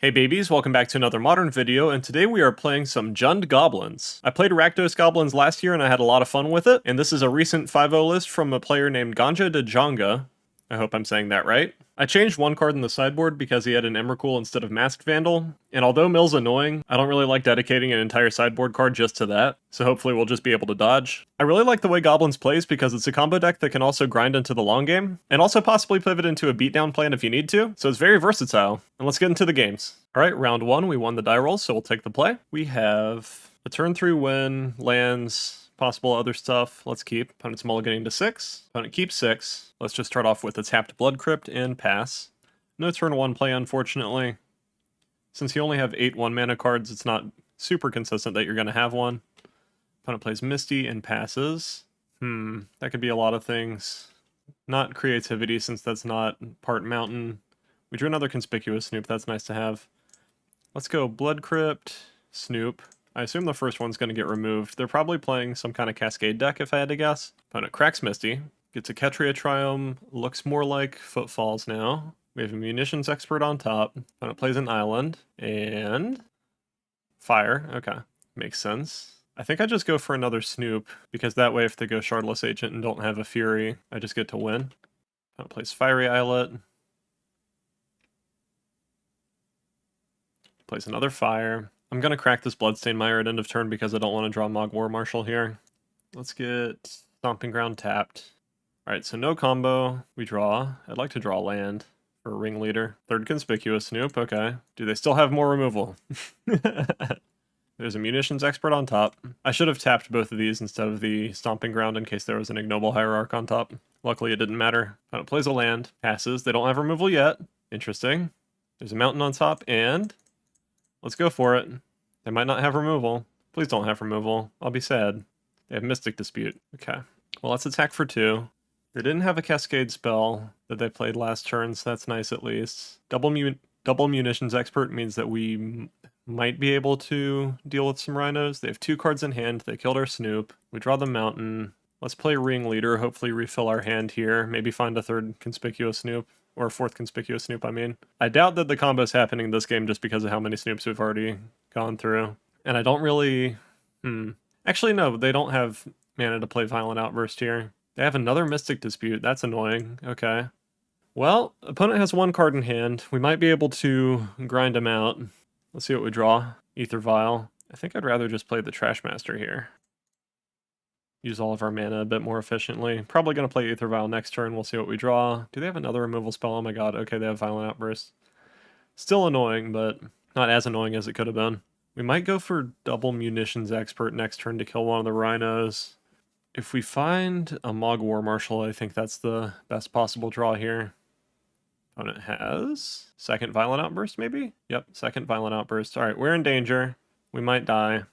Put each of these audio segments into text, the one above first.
Hey babies, welcome back to another Modern video, and today we are playing some Jund Goblins. I played Rakdos Goblins last year and I had a lot of fun with it, and this is a recent 5-0 list from a player named Ganja de Jonga. I hope I'm saying that right. I changed one card in the sideboard because he had an Emrakul instead of Masked Vandal, and although Mill's annoying, I don't really like dedicating an entire sideboard card just to that, so hopefully we'll just be able to dodge. I really like the way Goblins plays because it's a combo deck that can also grind into the long game, and also possibly pivot into a beatdown plan if you need to, so it's very versatile. And let's get into the games. Alright, round 1, we won the die roll, so we'll take the play. We have a turn 3 win, lands, possible other stuff. Let's keep. Opponent's mulliganing to 6. Opponent keeps 6. Let's just start off with a tapped Blood Crypt and pass. No turn 1 play, unfortunately. Since you only have 8 1-mana cards, it's not super consistent that you're going to have one. Opponent plays Misty and passes. That could be a lot of things. Not creativity, since that's not part mountain. We drew another conspicuous Snoop, that's nice to have. Let's go Blood Crypt, Snoop. I assume the first one's going to get removed. They're probably playing some kind of Cascade deck, if I had to guess. Opponent cracks Misty. Gets a Ketria Triome. Looks more like Footfalls now. We have a Munitions Expert on top. Opponent plays an Island. And Fire. Okay. Makes sense. I think I just go for another Snoop, because that way if they go Shardless Agent and don't have a Fury, I just get to win. Opponent plays Fiery Islet. Plays another Fire. I'm going to crack this Bloodstained Mire at end of turn because I don't want to draw Mogg War Marshal here. Let's get Stomping Ground tapped. Alright, so no combo. We draw. I'd like to draw land for a Ringleader. Third conspicuous Snoop, okay. Do they still have more removal? There's a Munitions Expert on top. I should have tapped both of these instead of the Stomping Ground in case there was an Ignoble Hierarch on top. Luckily it didn't matter. Opponent plays a land, passes. They don't have removal yet. Interesting. There's a mountain on top, and let's go for it. They might not have removal. Please don't have removal. I'll be sad. They have Mystic Dispute. Okay. Well, let's attack for 2. They didn't have a Cascade spell that they played last turn, so that's nice at least. Double Munitions Expert means that we might be able to deal with some Rhinos. They have 2 cards in hand. They killed our Snoop. We draw the Mountain. Let's play Ringleader, hopefully refill our hand here. Maybe find a 3rd conspicuous Snoop. Or 4th conspicuous Snoop, I mean. I doubt that the combo's happening this game just because of how many Snoops we've already gone through. And I don't really... Actually, no, they don't have mana to play Violent Outburst here. They have another Mystic Dispute. That's annoying. Okay. Well, opponent has 1 card in hand. We might be able to grind him out. Let's see what we draw. Aether Vial. I think I'd rather just play the Trash Master here. Use all of our mana a bit more efficiently. Probably going to play Aether Vial next turn. We'll see what we draw. Do they have another removal spell? Oh my god. Okay, they have Violent Outburst. Still annoying, but not as annoying as it could have been. We might go for double Munitions Expert next turn to kill one of the Rhinos. If we find a Mogg War Marshal, I think that's the best possible draw here. Opponent has 2nd Violent Outburst, maybe? Yep, 2nd Violent Outburst. Alright, we're in danger. We might die.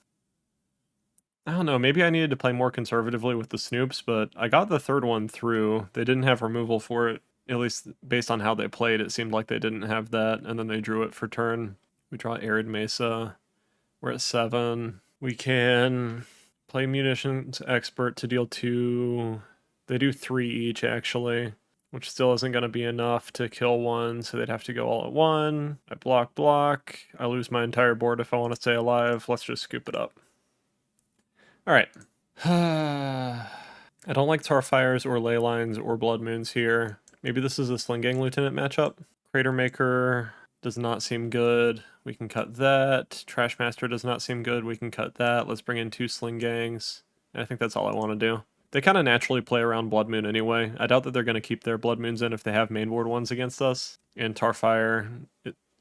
I don't know, maybe I needed to play more conservatively with the Snoops, but I got the 3rd one through. They didn't have removal for it, at least based on how they played. It seemed like they didn't have that, and then they drew it for turn. We draw Arid Mesa. We're at 7. We can play Munitions Expert to deal 2. They do 3 each, actually, which still isn't going to be enough to kill one, so they'd have to go all at 1. I block. I lose my entire board if I want to stay alive. Let's just scoop it up. Alright. I don't like Tarfires or Ley Lines or Blood Moons here. Maybe this is a Sling Gang Lieutenant matchup. Crater Maker does not seem good. We can cut that. Trash Master does not seem good. We can cut that. Let's bring in 2 Sling Gangs. And I think that's all I want to do. They kind of naturally play around Blood Moon anyway. I doubt that they're going to keep their Blood Moons in if they have mainboard ones against us. And Tarfire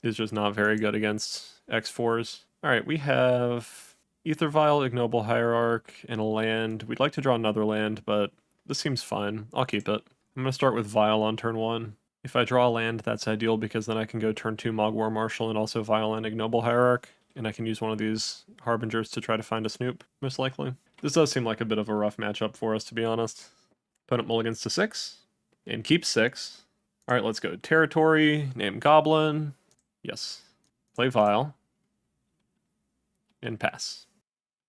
is just not very good against X4s. Alright, we have Aether Vial, Ignoble Hierarch, and a land. We'd like to draw another land, but this seems fine. I'll keep it. I'm going to start with Vial on turn 1. If I draw a land, that's ideal because then I can go turn 2 Mogg War Marshal and also Vial and Ignoble Hierarch, and I can use one of these Harbingers to try to find a Snoop, most likely. This does seem like a bit of a rough matchup for us, to be honest. Opponent mulligans to 6, and keeps 6. Alright, let's go. Territory, name Goblin. Yes. Play Vial. And pass.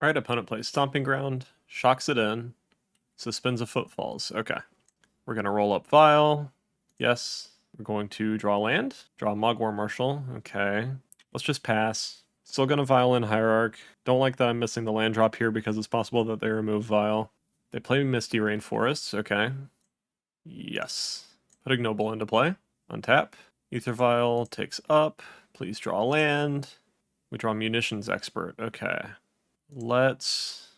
Alright, opponent plays Stomping Ground, shocks it in, suspends a Footfalls. Okay. We're going to roll up Vial. Yes. We're going to draw land. Draw Mogg War Marshal. Okay. Let's just pass. Still gonna Violin Hierarch. Don't like that I'm missing the land drop here because it's possible that they remove Vial. They play Misty Rainforests, okay. Yes. Put Ignoble into play. Untap. Ether Vial takes up. Please draw land. We draw Munitions Expert, okay. Let's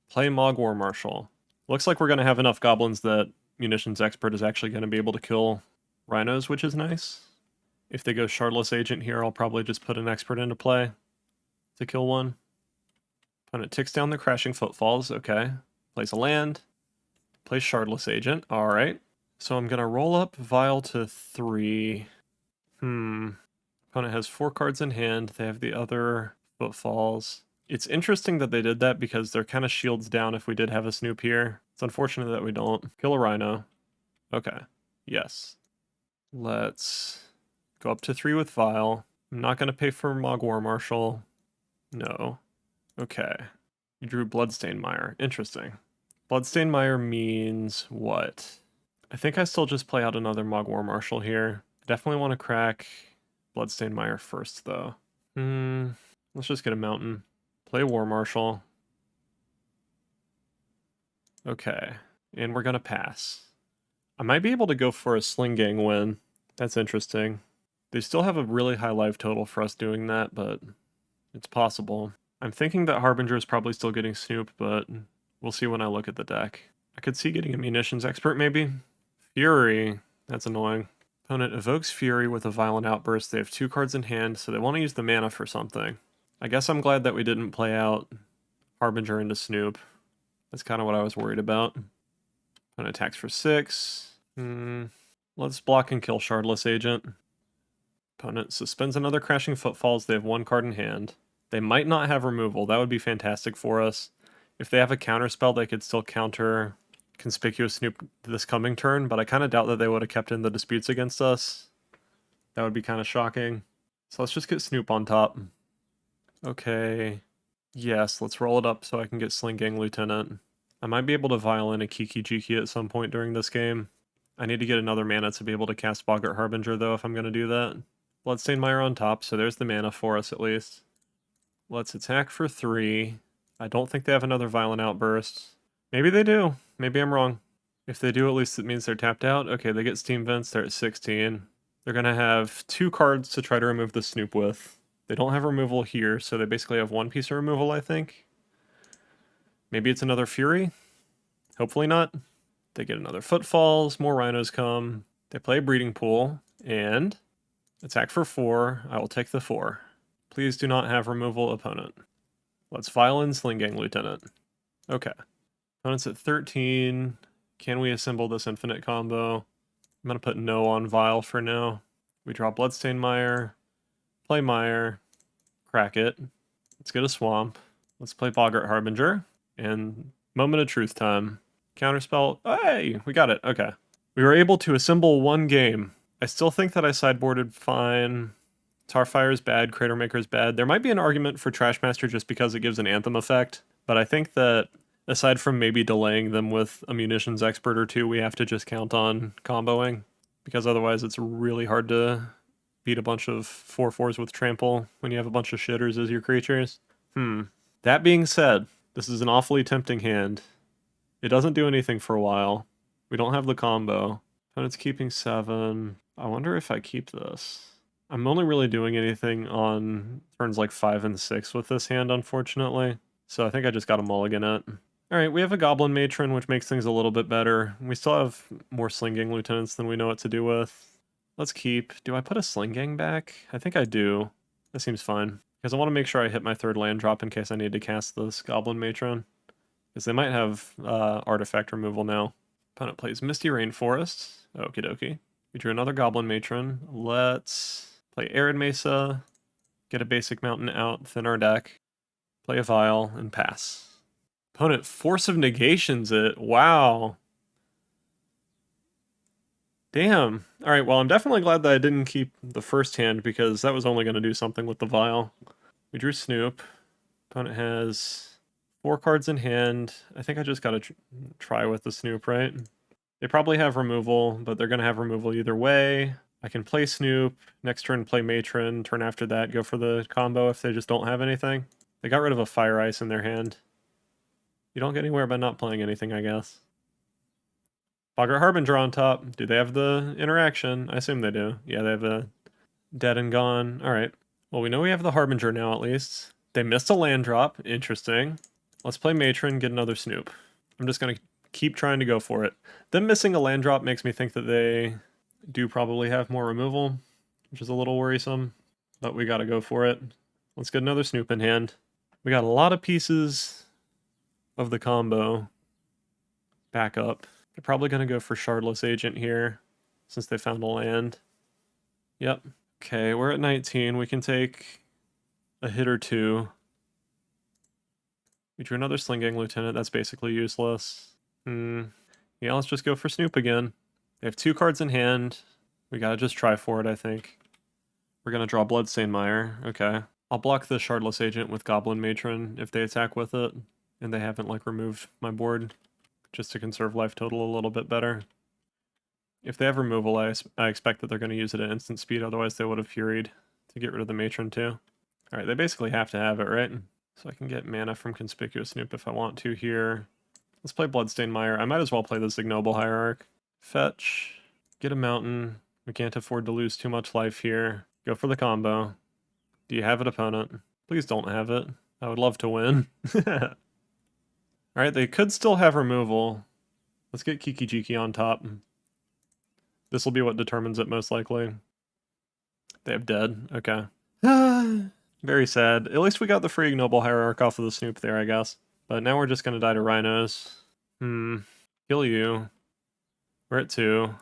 play Mogg War Marshal. Looks like we're gonna have enough goblins that Munitions Expert is actually gonna be able to kill rhinos, which is nice. If they go Shardless Agent here, I'll probably just put an Expert into play to kill one. Opponent ticks down the Crashing Footfalls, okay. Plays a land. Plays Shardless Agent, alright. So I'm gonna roll up Vial to 3. Opponent has 4 cards in hand. They have the other Footfalls. It's interesting that they did that because they're kind of shields down if we did have a Snoop here. It's unfortunate that we don't. Kill a Rhino. Okay. Yes. Let's go up to 3 with Vial. I'm not going to pay for Mogg War Marshal. No. Okay. You drew Bloodstained Mire. Interesting. Bloodstained Mire means what? I think I still just play out another Mogg War Marshal here. I definitely want to crack Bloodstained Mire first, though. Let's just get a Mountain. Play War Marshal. Okay. And we're going to pass. I might be able to go for a Sling Gang win. That's interesting. They still have a really high life total for us doing that, but it's possible. I'm thinking that Harbinger is probably still getting Snoop, but we'll see when I look at the deck. I could see getting a Munitions Expert, maybe? Fury. That's annoying. Opponent evokes Fury with a Violent Outburst. They have 2 cards in hand, so they want to use the mana for something. I guess I'm glad that we didn't play out Harbinger into Snoop. That's kind of what I was worried about. Opponent attacks for 6. Let's block and kill Shardless Agent. Opponent suspends another Crashing Footfalls. They have 1 card in hand. They might not have removal. That would be fantastic for us. If they have a counter spell, they could still counter Conspicuous Snoop this coming turn, but I kind of doubt that they would have kept in the disputes against us. That would be kind of shocking. So let's just get Snoop on top. Okay. Yes, let's roll it up so I can get Sling Gang Lieutenant. I might be able to violin a Kiki Jiki at some point during this game. I need to get another mana to be able to cast Boggart Harbinger, though, if I'm going to do that. Bloodstained Mire on top, so there's the mana for us, at least. Let's attack for 3. I don't think they have another Violent Outburst. Maybe they do. Maybe I'm wrong. If they do, at least it means they're tapped out. Okay, they get Steam Vents. They're at 16. They're going to have 2 cards to try to remove the Snoop with. They don't have removal here, so they basically have 1 piece of removal, I think. Maybe it's another Fury? Hopefully not. They get another Footfalls, more Rhinos come. They play Breeding Pool, and attack for 4. I will take the 4. Please do not have removal, opponent. Let's violin Sling Gang Lieutenant. Okay. Opponent's at 13. Can we assemble this infinite combo? I'm going to put no on Vial for now. We draw Bloodstained Mire, play Mire, crack it. Let's get a Swamp. Let's play Boggart Harbinger, and Moment of Truth time. Counterspell. Hey, we got it. Okay. We were able to assemble 1 game. I still think that I sideboarded fine. Tarfire's bad, Cratermaker's bad. There might be an argument for Trashmaster just because it gives an Anthem effect, but I think that aside from maybe delaying them with a Munitions Expert or 2, we have to just count on comboing, because otherwise it's really hard to beat a bunch of 4/4s with Trample when you have a bunch of shitters as your creatures. That being said, this is an awfully tempting hand. It doesn't do anything for a while. We don't have the combo. Opponent's keeping 7. I wonder if I keep this. I'm only really doing anything on turns like 5 and 6 with this hand, unfortunately. So I think I just got to mulligan it. Alright, we have a Goblin Matron, which makes things a little bit better. We still have more Sling Gang Lieutenants than we know what to do with. Let's keep. Do I put a Sling Gang back? I think I do. That seems fine. Because I want to make sure I hit my 3rd land drop in case I need to cast this Goblin Matron. Because they might have artifact removal now. Opponent plays Misty Rainforest. Okie dokie. We drew another Goblin Matron. Let's play Arid Mesa. Get a basic mountain out, thin our deck. Play a Vial, and pass. Opponent Force of Negations it. Wow. Damn. Alright, well, I'm definitely glad that I didn't keep the first hand because that was only going to do something with the Vial. We drew Snoop. Opponent has 4 cards in hand. I think I just got to try with the Snoop, right? They probably have removal, but they're going to have removal either way. I can play Snoop, next turn play Matron, turn after that go for the combo if they just don't have anything. They got rid of a Fire Ice in their hand. You don't get anywhere by not playing anything, I guess. Boggart Harbinger on top. Do they have the interaction? I assume they do. Yeah, they have a dead and gone. Alright. Well, we know we have the Harbinger now, at least. They missed a land drop. Interesting. Let's play Matron, get another Snoop. I'm just going to keep trying to go for it. Them missing a land drop makes me think that they do probably have more removal, which is a little worrisome, but we got to go for it. Let's get another Snoop in hand. We got a lot of pieces of the combo back up. They're probably going to go for Shardless Agent here, since they found a land. Yep. Okay, we're at 19. We can take a hit or two. We drew another Sling Gang Lieutenant. That's basically useless. Yeah, let's just go for Snoop again. They have 2 cards in hand. We gotta just try for it, I think. We're gonna draw Bloodstained Mire. Okay. I'll block the Shardless Agent with Goblin Matron if they attack with it, and they haven't, like, removed my board, just to conserve life total a little bit better. If they have removal, I expect that they're going to use it at instant speed, otherwise they would have Furied to get rid of the Matron too. Alright, they basically have to have it, right? So I can get mana from Conspicuous Snoop if I want to here. Let's play Bloodstained Mire. I might as well play this Ignoble Hierarch. Fetch. Get a mountain. We can't afford to lose too much life here. Go for the combo. Do you have it, opponent? Please don't have it. I would love to win. Alright, they could still have removal. Let's get Kiki Jiki on top. This will be what determines it most likely. They have dead. Okay. Very sad. At least we got the free Ignoble Hierarch off of the Snoop there, I guess. But now we're just going to die to Rhinos. Kill you. We're at 2.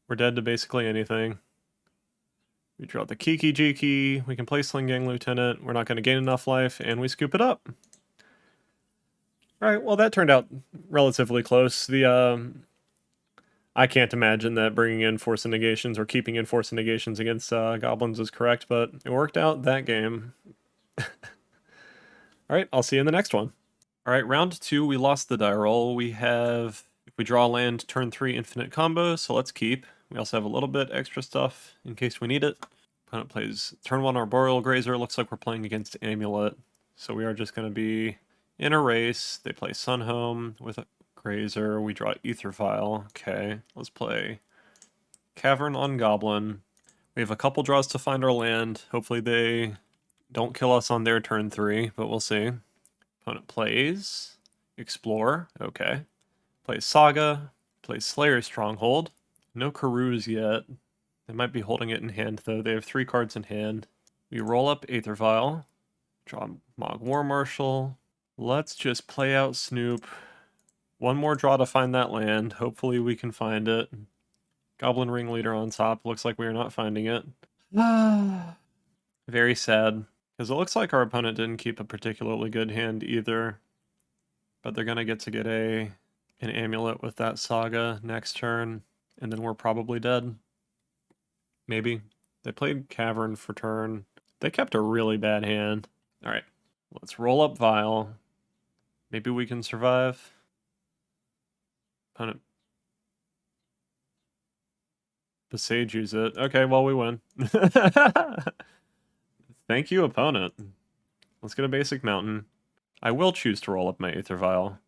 We're dead to basically anything. We draw the Kiki Jiki. We can play Sling Gang Lieutenant. We're not going to gain enough life, and we scoop it up. Alright, well that turned out relatively close. I can't imagine that bringing in Force of Negations or keeping in Force of Negations against Goblins is correct, but it worked out that game. Alright, I'll see you in the next one. Alright, round 2, we lost the die roll. We have, if we draw land, turn 3 infinite combo, so let's keep. We also have a little bit extra stuff in case we need it. Opponent plays turn 1 Arboreal Grazer. Looks like we're playing against Amulet, so we are just going to be in a race. They play Sunhome with a Grazer. We draw Ether Vial. Okay, let's play Cavern on Goblin. We have a couple draws to find our land. Hopefully they don't kill us on their turn 3, but we'll see. Opponent plays Explore. Okay. Plays Saga. Plays Slayer's Stronghold. No Karuz yet. They might be holding it in hand, though. They have 3 cards in hand. We roll up Aether Vial. Draw Mog War Marshal. Let's just play out Snoop. One more draw to find that land. Hopefully we can find it. Goblin Ringleader on top. Looks like we are not finding it. Very sad. Because it looks like our opponent didn't keep a particularly good hand either. But they're going to get an Amulet with that Saga next turn. And then we're probably dead. Maybe. They played Cavern for turn. They kept a really bad hand. Alright. Let's roll up Vial. Maybe we can survive. Opponent Besages it. Okay, well, we win. Thank you, opponent. Let's get a basic mountain. I will choose to roll up my Aether Vial.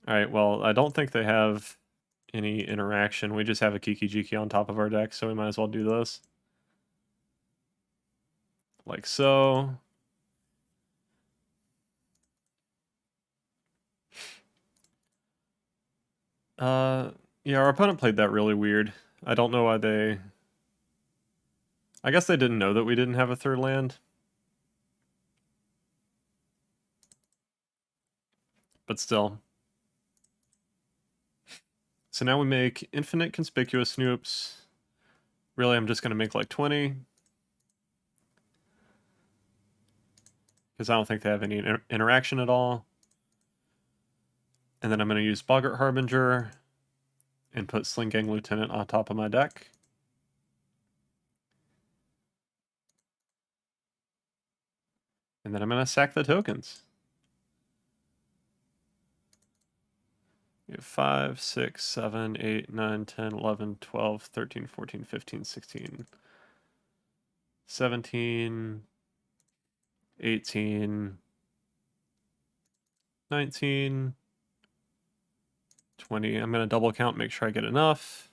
Alright, well, I don't think they have any interaction. We just have a Kiki Jiki on top of our deck, so we might as well do this. Like so. Yeah, our opponent played that really weird. I don't know why they... I guess they didn't know that we didn't have a third land. But still. So now we make infinite conspicuous Snoops. Really, I'm just going to make like 20. Because I don't think they have any interaction at all. And then I'm going to use Boggart Harbinger and put Sling Gang Lieutenant on top of my deck. And then I'm going to sack the tokens. We have 5, 6, 7, 8, 9, 10, 11, 12, 13, 14, 15, 16, 17, 18, 19, 20. I'm going to double count, make sure I get enough.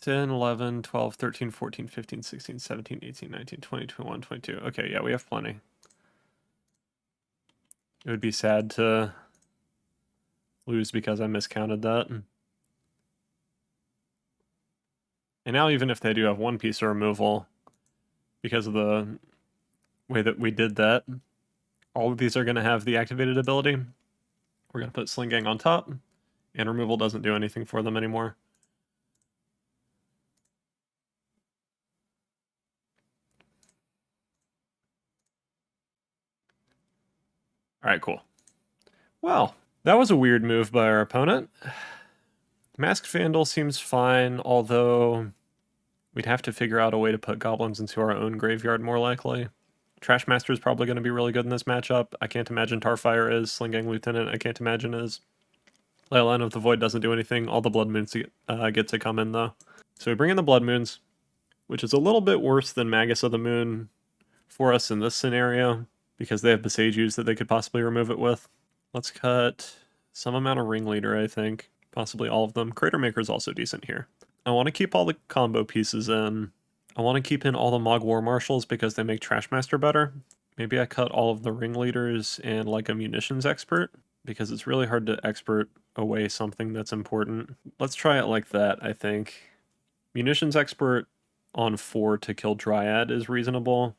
10, 11, 12, 13, 14, 15, 16, 17, 18, 19, 20, 21, 22. Okay, yeah, we have plenty. It would be sad to lose because I miscounted that. And now even if they do have one piece of removal, because of the way that we did that, all of these are going to have the activated ability. We're going to put Sling Gang on top, and removal doesn't do anything for them anymore. Alright, cool. Well, that was a weird move by our opponent. Masked Vandal seems fine, although we'd have to figure out a way to put goblins into our own graveyard more likely. Trashmaster is probably going to be really good in this matchup. I can't imagine Tarfire is. Sling Gang Lieutenant, I can't imagine is. Leyline of the Void doesn't do anything. All the Blood Moons get to come in, though. So we bring in the Blood Moons, which is a little bit worse than Magus of the Moon for us in this scenario, because they have Besagus that they could possibly remove it with. Let's cut some amount of Ringleader, I think. Possibly all of them. Crater Maker is also decent here. I want to keep all the combo pieces in. I want to keep in all the Mog War Marshals because they make Trashmaster better. Maybe I cut all of the Ringleaders and like a Munitions Expert, because it's really hard to expert away something that's important. Let's try it like that, I think. Munitions Expert on 4 to kill Dryad is reasonable.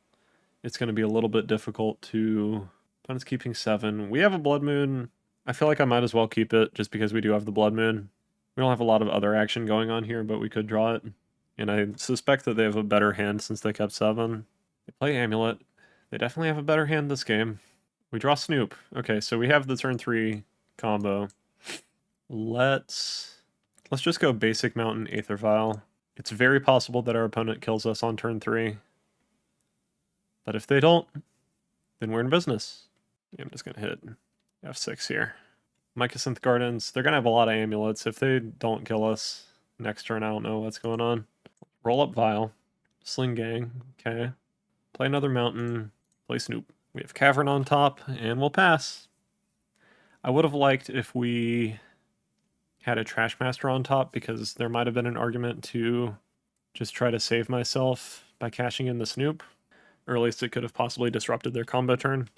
It's going to be a little bit difficult to... Opponent's keeping 7. We have a Blood Moon. I feel like I might as well keep it just because we do have the Blood Moon. We don't have a lot of other action going on here, but we could draw it. And I suspect that they have a better hand since they kept 7. They play Amulet. They definitely have a better hand this game. We draw Snoop. Okay, so we have the turn 3 combo. Let's just go basic Mountain Aether Vial. It's very possible that our opponent kills us on turn 3. But if they don't, then we're in business. Yeah, I'm just going to hit F6 here. Mycosynth Gardens, they're going to have a lot of amulets. If they don't kill us next turn, I don't know what's going on. Roll up Vial. Sling Gang. Okay. Play another Mountain. Play Snoop. We have Cavern on top, and we'll pass. I would have liked if we had a Trashmaster on top, because there might have been an argument to just try to save myself by cashing in the Snoop. Or at least it could have possibly disrupted their combo turn.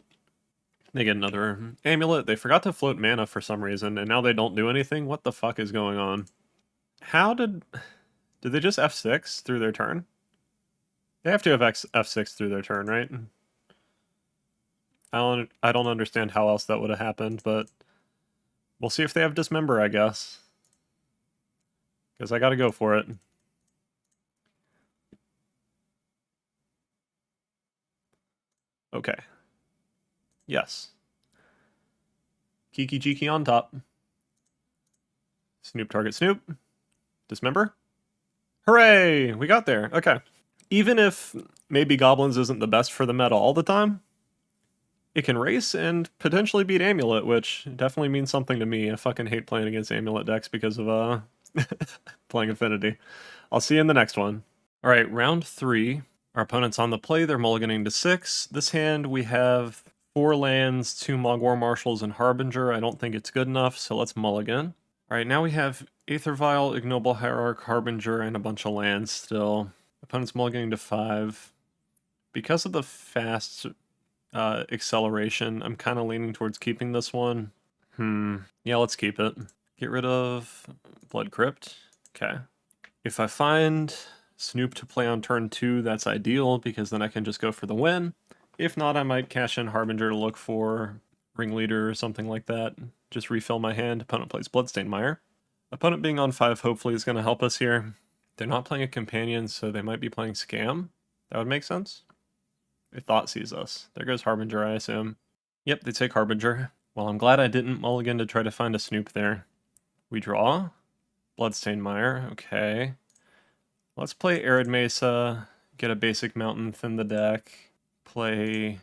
They get another Amulet. They forgot to float mana for some reason, and now they don't do anything? What the fuck is going on? How did they just F6 through their turn? They have to have F6 through their turn, right? I don't understand how else that would have happened, but we'll see if they have Dismember, I guess. Because I gotta go for it. Okay. Yes. Kiki Jiki on top. Snoop target Snoop. Dismember. Hooray! We got there. Okay. Even if maybe Goblins isn't the best for the meta all the time, it can race and potentially beat Amulet, which definitely means something to me. I fucking hate playing against Amulet decks because of playing Affinity. I'll see you in the next one. Alright, round 3. Our opponent's on the play. They're mulliganing to 6. This hand we have 4 lands, 2 Mogwar Marshals, and Harbinger. I don't think it's good enough, so let's mulligan. Alright, now we have Aether Vial, Ignoble Hierarch, Harbinger, and a bunch of lands still. Opponent's mulliganing to 5. Because of the fast acceleration, I'm kind of leaning towards keeping this one. Yeah, let's keep it. Get rid of Blood Crypt. Okay. If I find Snoop to play on turn 2, that's ideal, because then I can just go for the win. If not, I might cash in Harbinger to look for Ringleader or something like that. Just refill my hand. Opponent plays Bloodstained Mire. Opponent being on 5 hopefully is going to help us here. They're not playing a companion, so they might be playing Scam. That would make sense. If Thought sees us. There goes Harbinger, I assume. Yep, they take Harbinger. Well, I'm glad I didn't mulligan to try to find a Snoop there. We draw. Bloodstained Mire, okay. Let's play Arid Mesa, get a basic Mountain, thin the deck, play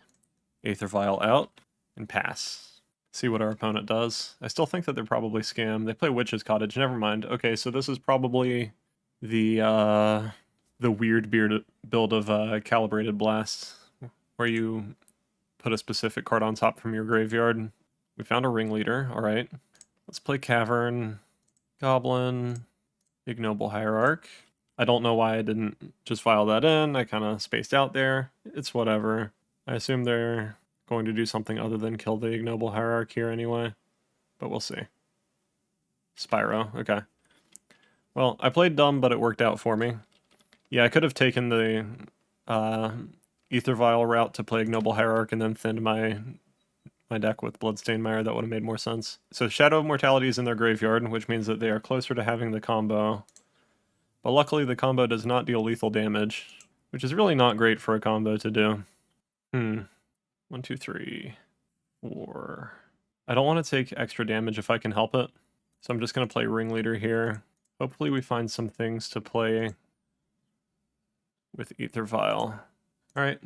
Aether Vial out, and pass. See what our opponent does. I still think that they're probably scam. They play Witch's Cottage. Never mind. Okay, so this is probably the weird build of Calibrated Blast, where you put a specific card on top from your graveyard. We found a ringleader. All right. Let's play Cavern, Goblin, Ignoble Hierarch. I don't know why I didn't just file that in. I kind of spaced out there. It's whatever. I assume they're going to do something other than kill the Ignoble Hierarch here anyway, but we'll see. Spyro, okay. Well, I played dumb, but it worked out for me. Yeah, I could have taken the Ether Vial route to play Ignoble Hierarch and then thinned my deck with Bloodstained Mire. That would have made more sense. So Shadow of Mortality is in their graveyard, which means that they are closer to having the combo. But luckily the combo does not deal lethal damage, which is really not great for a combo to do. 1, 2, 3, 4. I don't want to take extra damage if I can help it. So I'm just going to play Ringleader here. Hopefully we find some things to play with Ether Vial. Alright,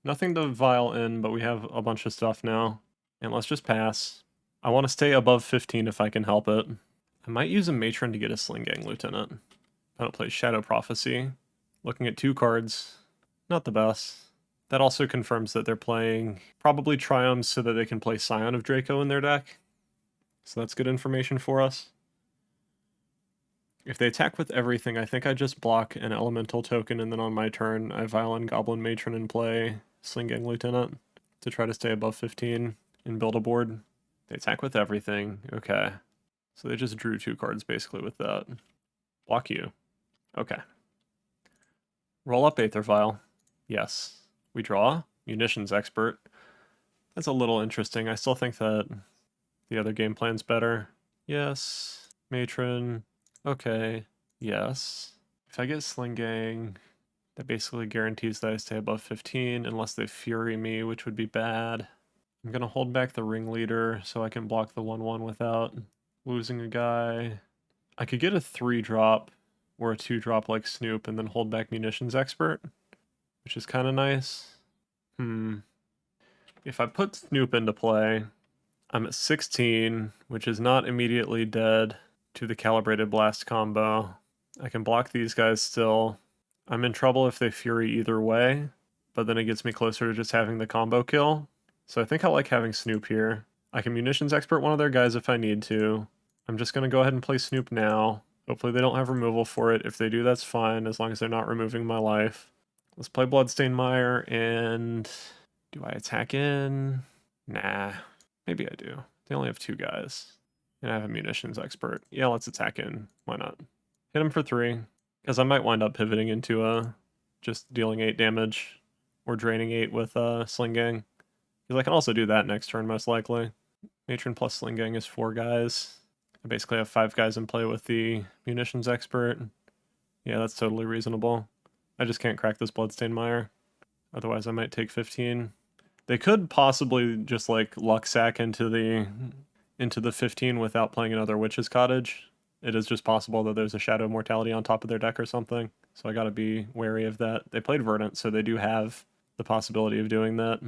nothing to vial in, but we have a bunch of stuff now. And let's just pass. I want to stay above 15 if I can help it. I might use a Matron to get a Sling Gang Lieutenant. I don't play Shadow Prophecy. Looking at 2 cards, not the best. That also confirms that they're playing probably Triomes so that they can play Scion of Draco in their deck. So that's good information for us. If they attack with everything, I think I just block an elemental token, and then on my turn, I Violin Goblin Matron and play Sling Gang Lieutenant to try to stay above 15 and build a board. They attack with everything. Okay. So they just drew 2 cards basically with that. Block you. Okay. Roll up Aether Vial. Yes. We draw. Munitions Expert. That's a little interesting. I still think that the other game plan's better. Yes. Matron. Okay. Yes. If I get Sling Gang, that basically guarantees that I stay above 15 unless they Fury me, which would be bad. I'm going to hold back the Ringleader so I can block the 1/1 without losing a guy. I could get a 3-drop or a 2-drop like Snoop and then hold back Munitions Expert, which is kind of nice. If I put Snoop into play, I'm at 16, which is not immediately dead to the Calibrated Blast combo. I can block these guys still. I'm in trouble if they Fury either way, but then it gets me closer to just having the combo kill. So I think I like having Snoop here. I can Munitions Expert one of their guys if I need to. I'm just going to go ahead and play Snoop now. Hopefully they don't have removal for it. If they do, that's fine, as long as they're not removing my life. Let's play Bloodstained Mire, and do I attack in? Nah, maybe I do. They only have 2 guys. And I have a Munitions Expert. Yeah, let's attack in. Why not? Hit him for 3, because I might wind up pivoting into just dealing 8 damage, or draining 8 with Sling Gang. Because I can also do that next turn, most likely. Matron plus Sling Gang is 4 guys. I basically have 5 guys in play with the Munitions Expert. Yeah, that's totally reasonable. I just can't crack this Bloodstained Mire. Otherwise I might take 15. They could possibly just like luck sack into the 15 without playing another Witch's Cottage. It is just possible that there's a Shadow of Mortality on top of their deck or something. So I gotta be wary of that. They played Verdant, so they do have the possibility of doing that.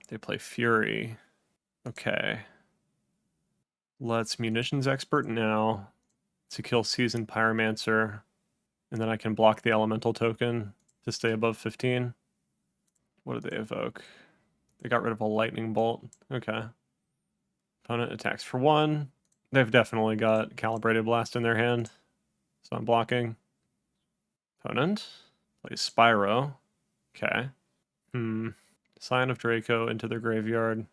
They play Fury. Okay. Let's Munitions Expert now to kill Seasoned Pyromancer. And then I can block the Elemental token to stay above 15. What did they evoke? They got rid of a Lightning Bolt. Okay. Opponent attacks for 1. They've definitely got Calibrated Blast in their hand. So I'm blocking. Opponent plays Spyro. Okay. Scion of Draco into their graveyard.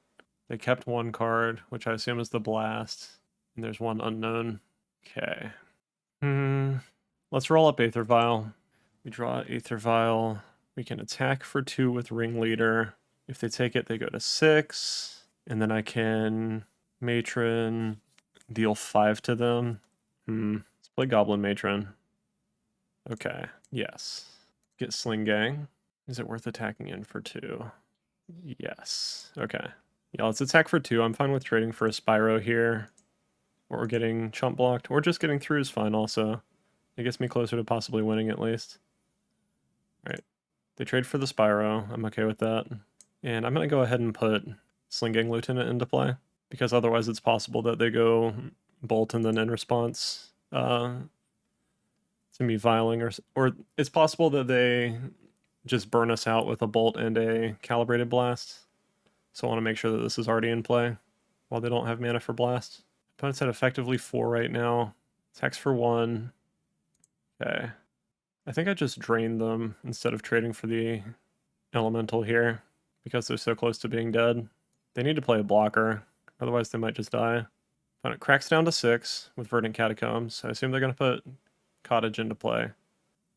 They kept 1 card, which I assume is the Blast. And there's 1 unknown. Okay. Let's roll up Aether Vial. We draw Aether Vial. We can attack for 2 with Ringleader. If they take it, they go to 6. And then I can Matron, deal 5 to them. Let's play Goblin Matron. Okay, yes. Get Sling Gang. Is it worth attacking in for 2? Yes. Okay. Yeah, let's attack for 2. I'm fine with trading for a Spyro here. Or getting chump blocked. Or just getting through is fine also. It gets me closer to possibly winning at least. Alright. They trade for the Spyro. I'm okay with that. And I'm going to go ahead and put Sling Gang Lieutenant into play. because otherwise it's possible that they go Bolt and then in response to me viling, or it's possible that they just burn us out with a Bolt and a Calibrated Blast. So I want to make sure that this is already in play while they don't have mana for Blast. Opponent's at effectively 4 right now. Attacks for 1. Okay. I think I just drained them instead of trading for the Elemental here because they're so close to being dead. They need to play a blocker, otherwise they might just die. Opponent cracks down to 6 with Verdant Catacombs. I assume they're going to put Cottage into play.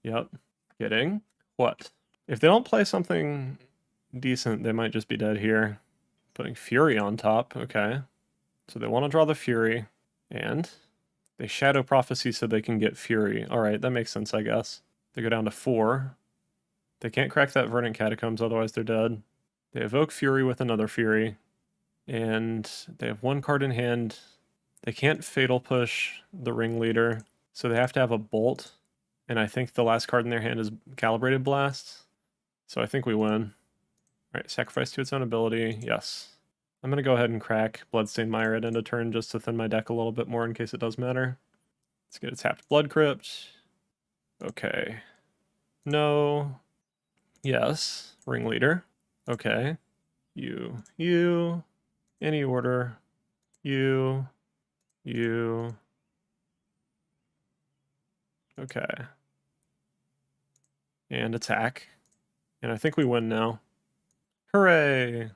Yep. Kidding. What? If they don't play something decent, they might just be dead here. Putting Fury on top. Okay. So they want to draw the Fury. And they Shadow Prophecy so they can get Fury. Alright, that makes sense, I guess. They go down to 4. They can't crack that Verdant Catacombs, otherwise they're dead. They evoke Fury with another Fury. And they have 1 card in hand. They can't Fatal Push the Ringleader, so they have to have a Bolt. And I think the last card in their hand is Calibrated Blast. So I think we win. Alright, sacrifice to its own ability. Yes. I'm going to go ahead and crack Bloodstained Mire at end of turn just to thin my deck a little bit more in case it does matter. Let's get a tapped Blood Crypt. Okay. No. Yes. Ringleader. Okay. You. Any order. You. Okay. And attack. And I think we win now. Hooray!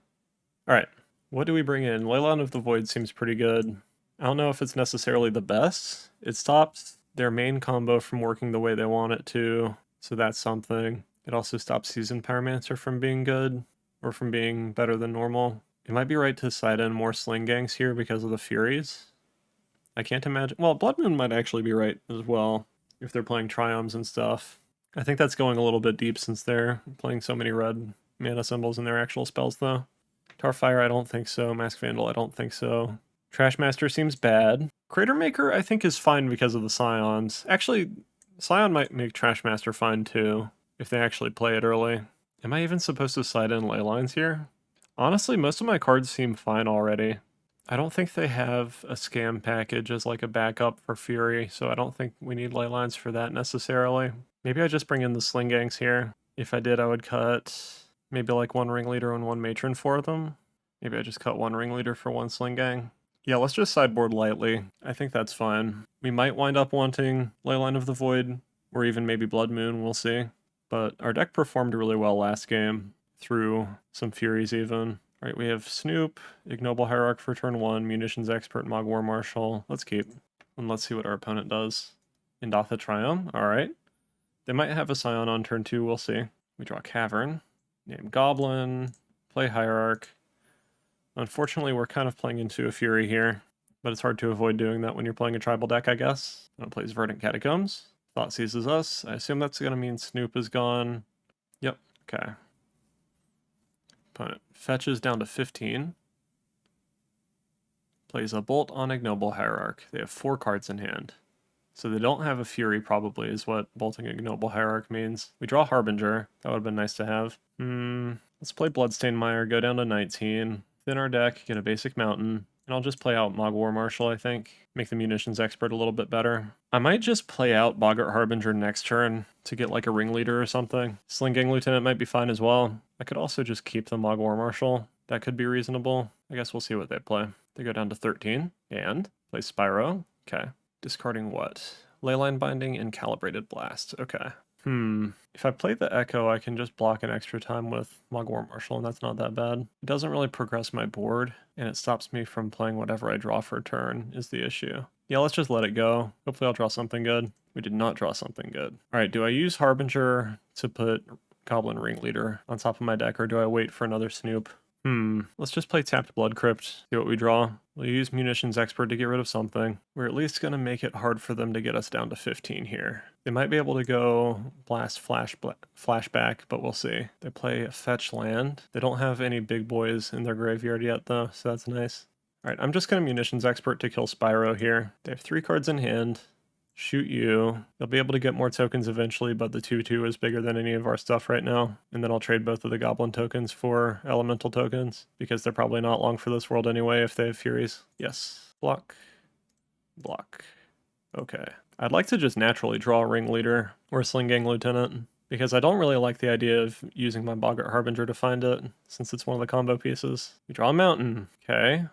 Alright, what do we bring in? Leyline of the Void seems pretty good. I don't know if it's necessarily the best. It stops their main combo from working the way they want it to, so that's something. It also stops Seasoned Pyromancer from being good, or from being better than normal. It might be right to side in more Sling Gangs here because of the Furies. I can't imagine... Well, Blood Moon might actually be right as well, if they're playing Triomes and stuff. I think that's going a little bit deep since they're playing so many red mana symbols in their actual spells, though. Tarfire, I don't think so. Mask Vandal, I don't think so. Trashmaster seems bad. Crater Maker, I think, is fine because of the Scions. Actually, Scion might make Trashmaster fine, too, if they actually play it early. Am I even supposed to side in Leylines here? Honestly, most of my cards seem fine already. I don't think they have a scam package as like a backup for Fury, so I don't think we need Leylines for that necessarily. Maybe I just bring in the Sling Gangs here. If I did, I would cut maybe like 1 Ringleader and 1 Matron for them. Maybe I just cut 1 Ringleader for 1 Sling Gang. Yeah, let's just sideboard lightly. I think that's fine. We might wind up wanting Leyline of the Void, or even maybe Blood Moon, we'll see. But our deck performed really well last game, through some Furies even. Alright, we have Snoop, Ignoble Hierarch for turn 1, Munitions Expert, Mog War Marshal. Let's keep. And let's see what our opponent does. Indatha Triumph, alright. They might have a Scion on turn 2, we'll see. We draw Cavern, name Goblin, play Hierarch. Unfortunately, we're kind of playing into a Fury here, but it's hard to avoid doing that when you're playing a tribal deck, I guess. Opponent plays Verdant Catacombs. Thought seizes us. I assume that's going to mean Snoop is gone. Yep, okay. Opponent fetches down to 15. Plays a Bolt on Ignoble Hierarch. They have 4 cards in hand. So they don't have a Fury, probably, is what bolting Ignoble Hierarch means. We draw Harbinger. That would have been nice to have. Let's play Bloodstained Mire, go down to 19. Thin our deck, get a basic mountain. And I'll just play out Mog War Marshal, I think. Make the Munitions Expert a little bit better. I might just play out Boggart Harbinger next turn to get like a Ringleader or something. Sling Gang Lieutenant might be fine as well. I could also just keep the Mog War Marshal. That could be reasonable. I guess we'll see what they play. They go down to 13 and play Spyro. Okay. Discarding what? Leyline Binding and Calibrated Blast. Okay. If I play the Echo, I can just block an extra time with Mog War Marshal, and that's not that bad. It doesn't really progress my board, and it stops me from playing whatever I draw for a turn, is the issue. Yeah, let's just let it go. Hopefully I'll draw something good. We did not draw something good. Alright, do I use Harbinger to put Goblin Ringleader on top of my deck, or do I wait for another Snoop? Let's just play Tapped Blood Crypt, see what we draw. We'll use Munitions Expert to get rid of something. We're at least going to make it hard for them to get us down to 15 here. They might be able to go Blast Flashback, but we'll see. They play a Fetch Land. They don't have any big boys in their graveyard yet, though, so that's nice. Alright, I'm just going to Munitions Expert to kill Spyro here. They have 3 cards in hand. shoot you. You'll be able to get more tokens eventually, but the 2/2 is bigger than any of our stuff right now. And then I'll trade both of the goblin tokens for elemental tokens, because they're probably not long for this world anyway if they have furies. Yes. Block. Block. Okay. I'd like to just naturally draw a Ringleader or a Sling-Gang Lieutenant, because I don't really like the idea of using my Boggart Harbinger to find it, since it's one of the combo pieces. We draw a mountain. Okay.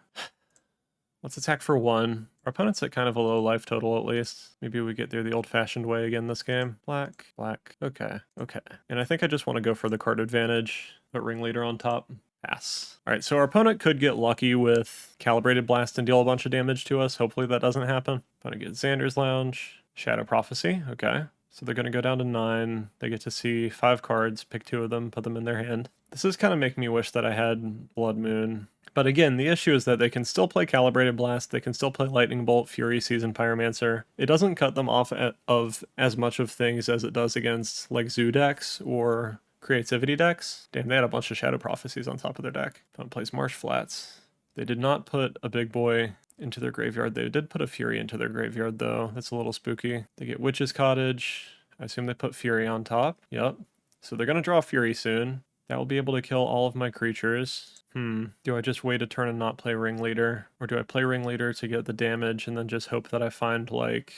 Let's attack for 1. Our opponent's at kind of a low life total at least. Maybe we get there the old-fashioned way again this game. Black, black, okay, okay. And I think I just want to go for the card advantage, put Ringleader on top. Pass. Alright, so our opponent could get lucky with Calibrated Blast and deal a bunch of damage to us. Hopefully that doesn't happen. Opponent gets Xander's Lounge, Shadow Prophecy, okay. So they're going to go down to 9. They get to see 5 cards, pick 2 of them, put them in their hand. This is kind of making me wish that I had Blood Moon. But again, the issue is that they can still play Calibrated Blast, they can still play Lightning Bolt, Fury, Seasoned Pyromancer. It doesn't cut them off of as much of things as it does against like Zoo decks or Creativity decks. Damn, they had a bunch of Shadow Prophecies on top of their deck. Opponent plays Marsh Flats. They did not put a big boy into their graveyard. They did put a Fury into their graveyard though. That's a little spooky. They get Witch's Cottage. I assume they put Fury on top. Yep. So they're going to draw Fury soon. That will be able to kill all of my creatures. Do I just wait a turn and not play Ringleader? Or do I play Ringleader to get the damage and then just hope that I find like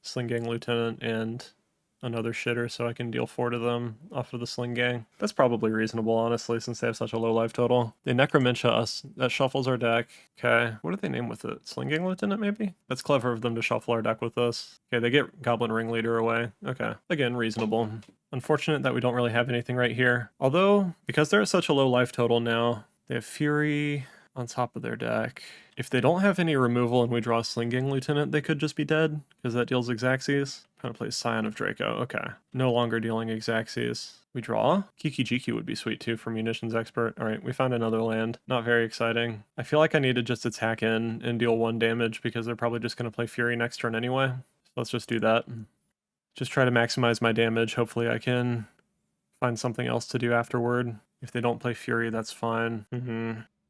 Sling Gang Lieutenant and another shitter so I can deal 4 to them off of the Sling Gang? That's probably reasonable, honestly, since they have such a low life total. They Necromentia us. That shuffles our deck. Okay, what do they name with it? Sling Gang Lieutenant, maybe? That's clever of them to shuffle our deck with this. Okay, they get Goblin Ringleader away. Okay, again, reasonable. Unfortunate that we don't really have anything right here. Although, because they're at such a low life total now, they have Fury on top of their deck. If they don't have any removal and we draw a Sling Gang Lieutenant, they could just be dead, because that deals Xaxes. Kind of plays Scion of Draco. Okay. No longer dealing Xaxes. We draw. Kiki Jiki would be sweet too for Munitions Expert. Alright, we found another land. Not very exciting. I feel like I need to just attack in and deal 1 damage, because they're probably just going to play Fury next turn anyway. So let's just do that. Just try to maximize my damage. Hopefully I can find something else to do afterward. If they don't play Fury, that's fine.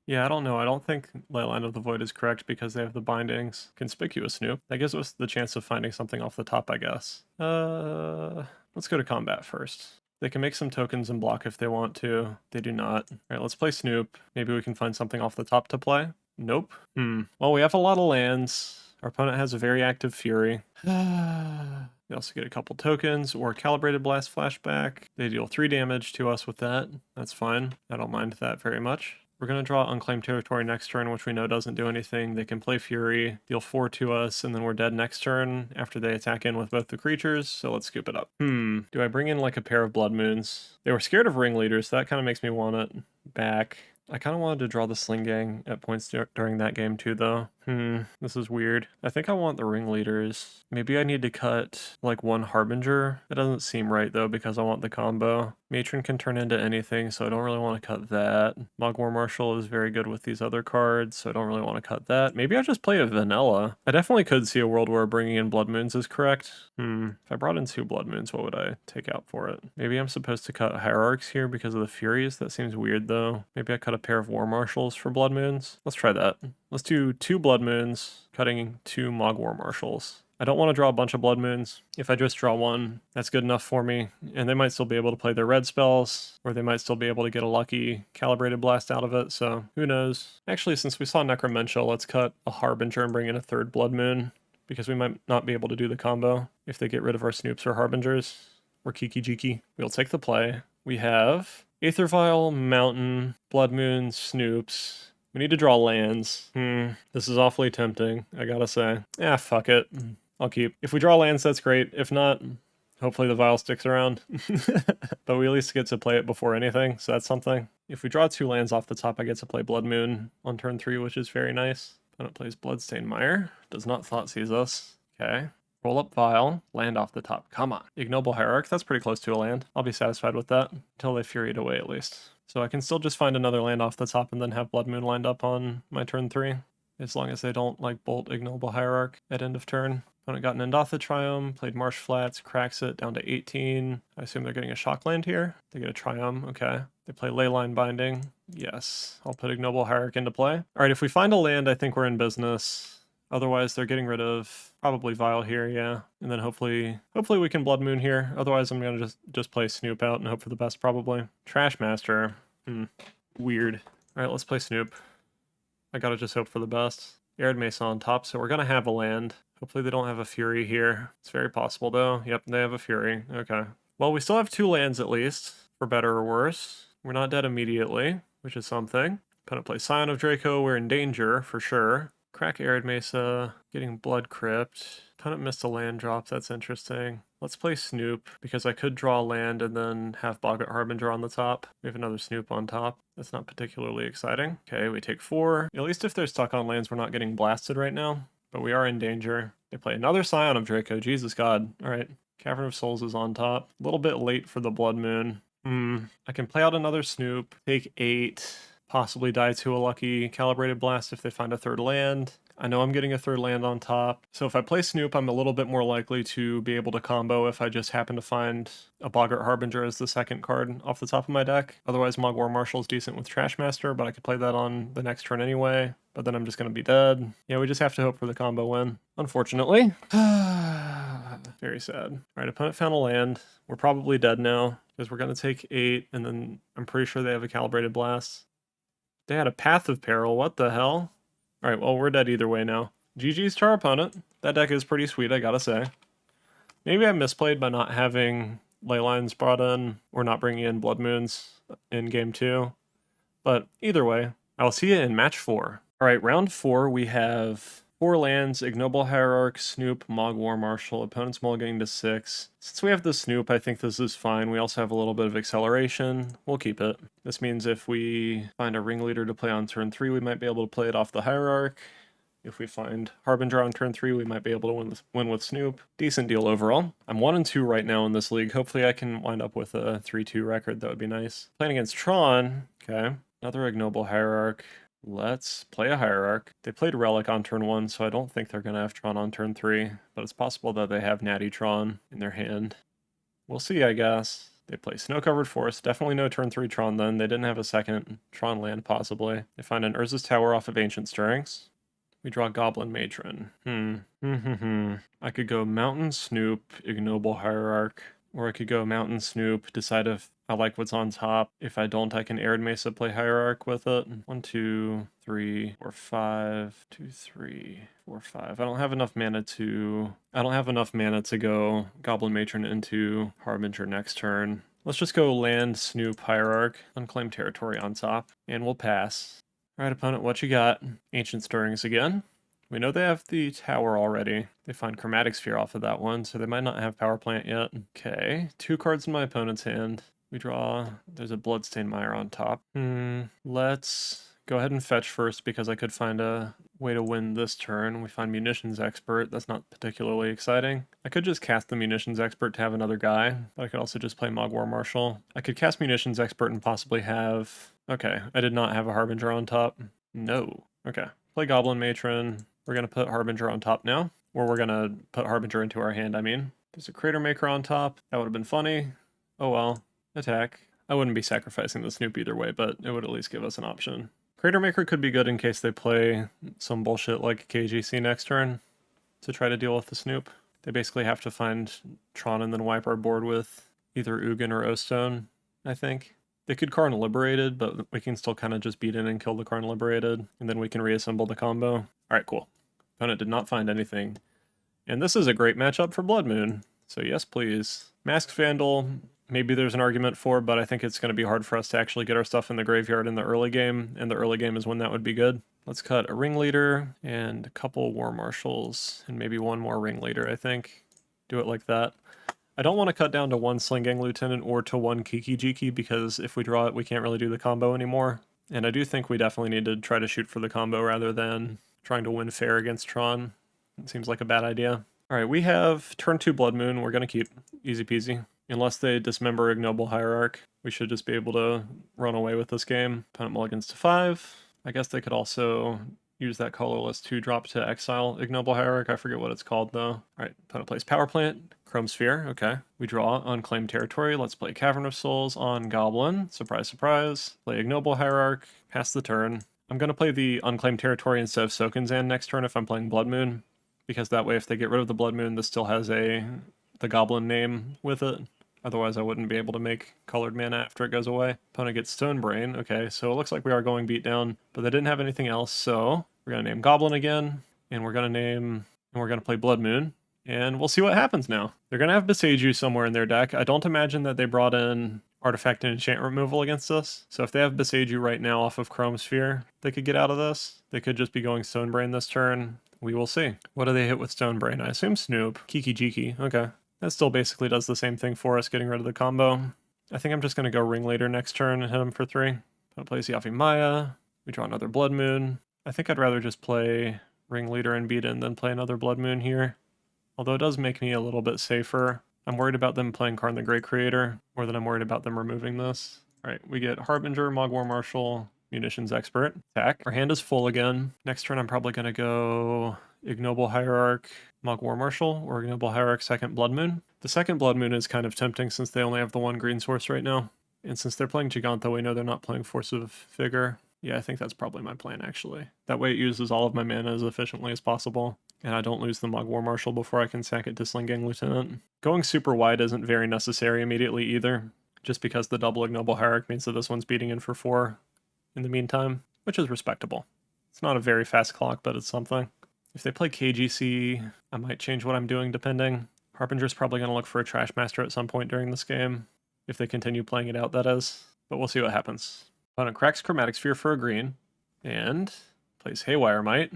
Yeah, I don't know. I don't think Leyline of the Void is correct because they have the bindings. Conspicuous Snoop. That gives us the chance of finding something off the top, I guess. Let's go to combat first. They can make some tokens and block if they want to. They do not. Alright, let's play Snoop. Maybe we can find something off the top to play. Nope. Well, we have a lot of lands. Our opponent has a very active Fury. They also get a couple tokens or Calibrated Blast Flashback. They deal 3 damage to us with that. That's fine. I don't mind that very much. We're going to draw Unclaimed Territory next turn, which we know doesn't do anything. They can play Fury, deal 4 to us, and then we're dead next turn after they attack in with both the creatures, so let's scoop it up. Do I bring in like a pair of Blood Moons? They were scared of Ringleaders, so that kind of makes me want it back. I kind of wanted to draw the Sling Gang at points during that game too, though. This is weird. I think I want the Ringleaders. Maybe I need to cut like 1 Harbinger. That doesn't seem right though because I want the combo. Matron can turn into anything, so I don't really want to cut that. Mogwar Marshal is very good with these other cards, so I don't really want to cut that. Maybe I just play a Vanilla. I definitely could see a world where bringing in Blood Moons is correct. If I brought in 2 Blood Moons, what would I take out for it? Maybe I'm supposed to cut Hierarchs here because of the Furies. That seems weird though. Maybe I cut a pair of War Marshals for Blood Moons. Let's try that. Let's do 2 Blood Moons, cutting 2 Mogwar Marshals. I don't want to draw a bunch of Blood Moons. If I just draw 1, that's good enough for me. And they might still be able to play their red spells, or they might still be able to get a lucky Calibrated Blast out of it, so who knows. Actually, since we saw Necromentia, let's cut a Harbinger and bring in a 3rd Blood Moon, because we might not be able to do the combo if they get rid of our Snoops or Harbingers, or Kiki Jiki. We'll take the play. We have Aether Vial, Mountain, Blood Moon, Snoops. We need to draw lands. This is awfully tempting, I gotta say. Fuck it. I'll keep. If we draw lands, that's great. If not, hopefully the vial sticks around. But we at least get to play it before anything, so that's something. If we draw 2 lands off the top, I get to play Blood Moon on turn 3, which is very nice. Opponent plays Bloodstained Mire. Does not Thoughtseize us. Okay. Roll up Vial. Land off the top. Come on. Ignoble Hierarch. That's pretty close to a land. I'll be satisfied with that. Until they Fury it away, at least. So I can still just find another land off the top and then have Blood Moon lined up on my turn 3. As long as they don't, like, bolt Ignoble Hierarch at end of turn. Opponent got an Endotha Triumph, played Marsh Flats, cracks it down to 18. I assume they're getting a shock land here. They get a Triumph, okay. They play Leyline Binding. Yes, I'll put Ignoble Hierarch into play. Alright, if we find a land, I think we're in business. Otherwise, they're getting rid of probably Vile here, yeah. And then hopefully we can Blood Moon here. Otherwise, I'm gonna just play Snoop out and hope for the best, probably. Trash Master. Weird. All right, let's play Snoop. I gotta just hope for the best. Arid Mesa on top, so we're gonna have a land. Hopefully they don't have a Fury here. It's very possible, though. Yep, they have a Fury. Okay. Well, we still have 2 lands at least, for better or worse. We're not dead immediately, which is something. Opponent plays Scion of Draco. We're in danger, for sure. Crack Arid Mesa, getting Blood Crypt. Opponent missed a land drop, that's interesting. Let's play Snoop, because I could draw land and then have Boggart Harbinger on the top. We have another Snoop on top. That's not particularly exciting. Okay, we take 4. At least if they're stuck on lands, we're not getting blasted right now, but we are in danger. They play another Scion of Draco, Jesus God. All right, Cavern of Souls is on top. A little bit late for the Blood Moon. I can play out another Snoop, take 8. Possibly die to a lucky Calibrated Blast if they find a 3rd land. I know I'm getting a 3rd land on top. So if I play Snoop, I'm a little bit more likely to be able to combo if I just happen to find a Boggart Harbinger as the 2nd card off the top of my deck. Otherwise, Mogwar Marshal is decent with Trash Master, but I could play that on the next turn anyway. But then I'm just going to be dead. Yeah, we just have to hope for the combo win, unfortunately. Very sad. All right, opponent found a land. We're probably dead now because we're going to take 8, and then I'm pretty sure they have a Calibrated Blast. They had a Path of Peril, what the hell? Alright, well, we're dead either way now. GG's to our opponent. That deck is pretty sweet, I gotta say. Maybe I misplayed by not having Leylines brought in, or not bringing in Blood Moons in game 2. But either way, I'll see you in match 4. Alright, round 4, we have 4 lands, Ignoble Hierarch, Snoop, Mogwar Marshal, opponent's mulliganing to 6. Since we have the Snoop, I think this is fine. We also have a little bit of acceleration. We'll keep it. This means if we find a Ringleader to play on turn 3, we might be able to play it off the Hierarch. If we find Harbinger on turn 3, we might be able to win with Snoop. Decent deal overall. I'm 1-2 right now in this league. Hopefully I can wind up with a 3-2 record. That would be nice. Playing against Tron. Okay. Another Ignoble Hierarch. Let's play a Hierarch. They played Relic on turn 1, so I don't think they're going to have Tron on turn 3, but it's possible that they have Natty Tron in their hand. We'll see, I guess. They play Snow-Covered Forest. Definitely no turn 3 Tron then. They didn't have a second Tron land, possibly. They find an Urza's Tower off of Ancient Stirrings. We draw Goblin Matron. I could go Mountain Snoop, Ignoble Hierarch, or I could go Mountain Snoop, decide if I like what's on top. If I don't, I can Arid Mesa play Hierarch with it. 1, 2, 3, 4, 5. 2, 3, 4, 5. I don't have enough mana to go Goblin Matron into Harbinger next turn. Let's just go land, Snoop, Hierarch, unclaimed territory on top, and we'll pass. Alright, opponent, what you got? Ancient Stirrings again. We know they have the tower already. They find Chromatic Sphere off of that one, so they might not have Power Plant yet. Okay, 2 cards in my opponent's hand. We draw, there's a Bloodstained Mire on top. Let's go ahead and fetch first because I could find a way to win this turn. We find Munitions Expert, that's not particularly exciting. I could just cast the Munitions Expert to have another guy, but I could also just play Mogwar Marshal. I could cast Munitions Expert and possibly have... Okay, I did not have a Harbinger on top. No. Okay, play Goblin Matron. We're going to put Harbinger on top now. Or we're going to put Harbinger into our hand, I mean. There's a Crater Maker on top. That would have been funny. Oh well. Attack. I wouldn't be sacrificing the Snoop either way, but it would at least give us an option. Crater Maker could be good in case they play some bullshit like KGC next turn to try to deal with the Snoop. They basically have to find Tron and then wipe our board with either Ugin or O-Stone, I think. They could Karn Liberated, but we can still kind of just beat in and kill the Karn Liberated, and then we can reassemble the combo. Alright, cool. Opponent did not find anything. And this is a great matchup for Blood Moon, so yes please. Masked Vandal, maybe there's an argument for, but I think it's going to be hard for us to actually get our stuff in the graveyard in the early game, and the early game is when that would be good. Let's cut a Ringleader, and a couple War Marshals, and maybe one more Ringleader, I think. Do it like that. I don't want to cut down to 1 Sling-Gang Lieutenant or to 1 Kiki-Jiki, because if we draw it, we can't really do the combo anymore. And I do think we definitely need to try to shoot for the combo rather than trying to win fair against Tron. It seems like a bad idea. Alright, we have turn 2 Blood Moon. We're going to keep easy peasy. Unless they dismember Ignoble Hierarch, we should just be able to run away with this game. Opponent mulligans to 5. I guess they could also use that colorless 2-drop to exile Ignoble Hierarch. I forget what it's called though. Alright, opponent plays Power Plant. Chrome Sphere, okay. We draw Unclaimed Territory. Let's play Cavern of Souls on Goblin. Surprise, surprise. Play Ignoble Hierarch. Pass the turn. I'm going to play the Unclaimed Territory instead of Sokinzan next turn if I'm playing Blood Moon, because that way if they get rid of the Blood Moon, this still has the Goblin name with it. Otherwise, I wouldn't be able to make colored mana after it goes away. Opponent gets Stone Brain. Okay, so it looks like we are going beat down, but they didn't have anything else, so we're going to name Goblin again, and we're going to play Blood Moon, and we'll see what happens now. They're going to have Boseiju somewhere in their deck. I don't imagine that they brought in Artifact and Enchant removal against us, so if they have Boseiju right now off of Chrome Sphere, they could get out of this. They could just be going Stone Brain this turn. We will see. What do they hit with Stone Brain? I assume Snoop. Kiki Jiki. Okay. That still basically does the same thing for us, getting rid of the combo. I think I'm just going to go Ringleader next turn and hit him for 3. I'll play Yafi Maya. We draw another Blood Moon. I think I'd rather just play Ringleader and beat in than play another Blood Moon here. Although it does make me a little bit safer. I'm worried about them playing Karn the Great Creator, more than I'm worried about them removing this. Alright, we get Harbinger, Mogwar Marshal, Munitions Expert. Attack. Our hand is full again. Next turn I'm probably going to go Ignoble Hierarch, Mogwar Marshal, or Ignoble Hierarch second Blood Moon. The second Blood Moon is kind of tempting since they only have the one green source right now. And since they're playing Giganta, we know they're not playing Force of Vigor. Yeah, I think that's probably my plan, actually. That way it uses all of my mana as efficiently as possible, and I don't lose the Mogwar Marshal before I can sack it to Sling-Gang Lieutenant. Going super wide isn't very necessary immediately either, just because the double Ignoble Hierarch means that this one's beating in for 4 in the meantime, which is respectable. It's not a very fast clock, but it's something. If they play KGC, I might change what I'm doing depending. Harbinger's probably going to look for a Trash Master at some point during this game, if they continue playing it out, that is. But we'll see what happens. Opponent cracks Chromatic Sphere for a green, and plays Haywire Might.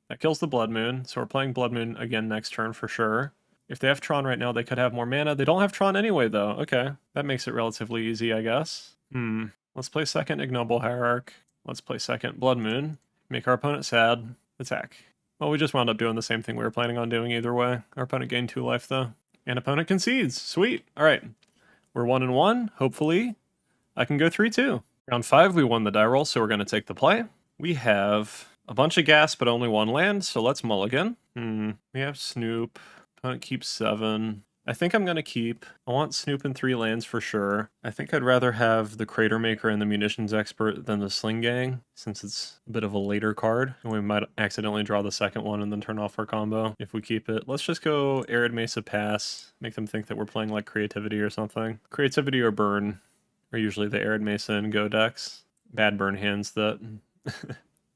That kills the Blood Moon, so we're playing Blood Moon again next turn for sure. If they have Tron right now, they could have more mana. They don't have Tron anyway, though. Okay, that makes it relatively easy, I guess. Let's play second Ignoble Hierarch. Let's play second Blood Moon. Make our opponent sad. Attack. Well, we just wound up doing the same thing we were planning on doing either way. Our opponent gained 2 life, though. And opponent concedes. Sweet. All right. We're 1-1. Hopefully, I can go 3-2. Round 5, we won the die roll, so we're going to take the play. We have a bunch of gas, but only 1 land, so let's mulligan. We have Snoop. Opponent keeps 7. I think I'm going to keep. I want Snoop and 3 lands for sure. I think I'd rather have the Crater Maker and the Munitions Expert than the Sling Gang, since it's a bit of a later card, and we might accidentally draw the second one and then turn off our combo if we keep it. Let's just go Arid Mesa pass, make them think that we're playing like Creativity or something. Creativity or Burn are usually the Arid Mesa and Go decks. Bad burn hands that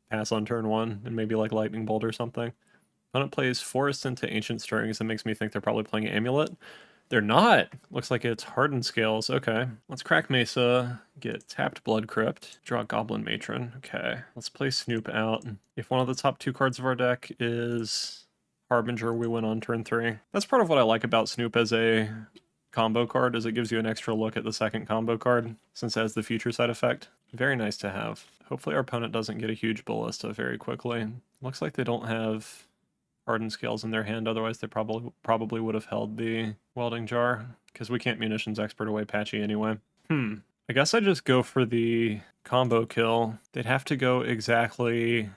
pass on turn 1 and maybe like Lightning Bolt or something. Opponent plays Forest into Ancient Stirrings. That makes me think they're probably playing Amulet. They're not! Looks like it's Hardened Scales. Okay. Let's crack Mesa, get tapped Blood Crypt, draw Goblin Matron. Okay. Let's play Snoop out. If one of the top 2 cards of our deck is Harbinger, we win on turn 3. That's part of what I like about Snoop as a combo card, is it gives you an extra look at the second combo card, since it has the future side effect. Very nice to have. Hopefully our opponent doesn't get a huge Ballista very quickly. Looks like they don't have Hardened Scales in their hand, otherwise they probably would have held the Welding Jar, because we can't Munitions Expert away Patchy anyway. I guess I just go for the combo kill. They'd have to go exactly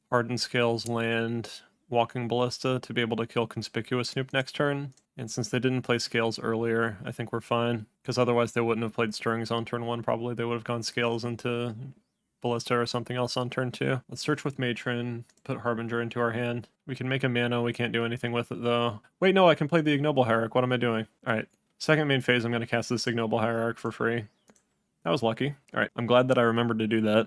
Hardened Scales land Walking Ballista to be able to kill Conspicuous Snoop next turn. And since they didn't play Scales earlier, I think we're fine. Because otherwise they wouldn't have played Stirrings on turn 1, probably. They would have gone Scales into Ballista or something else on turn 2. Let's search with Matron, put Harbinger into our hand. We can make a mana, we can't do anything with it though. Wait, no, I can play the Ignoble Hierarch. What am I doing? Alright, second main phase, I'm going to cast this Ignoble Hierarch for free. That was lucky. Alright, I'm glad that I remembered to do that.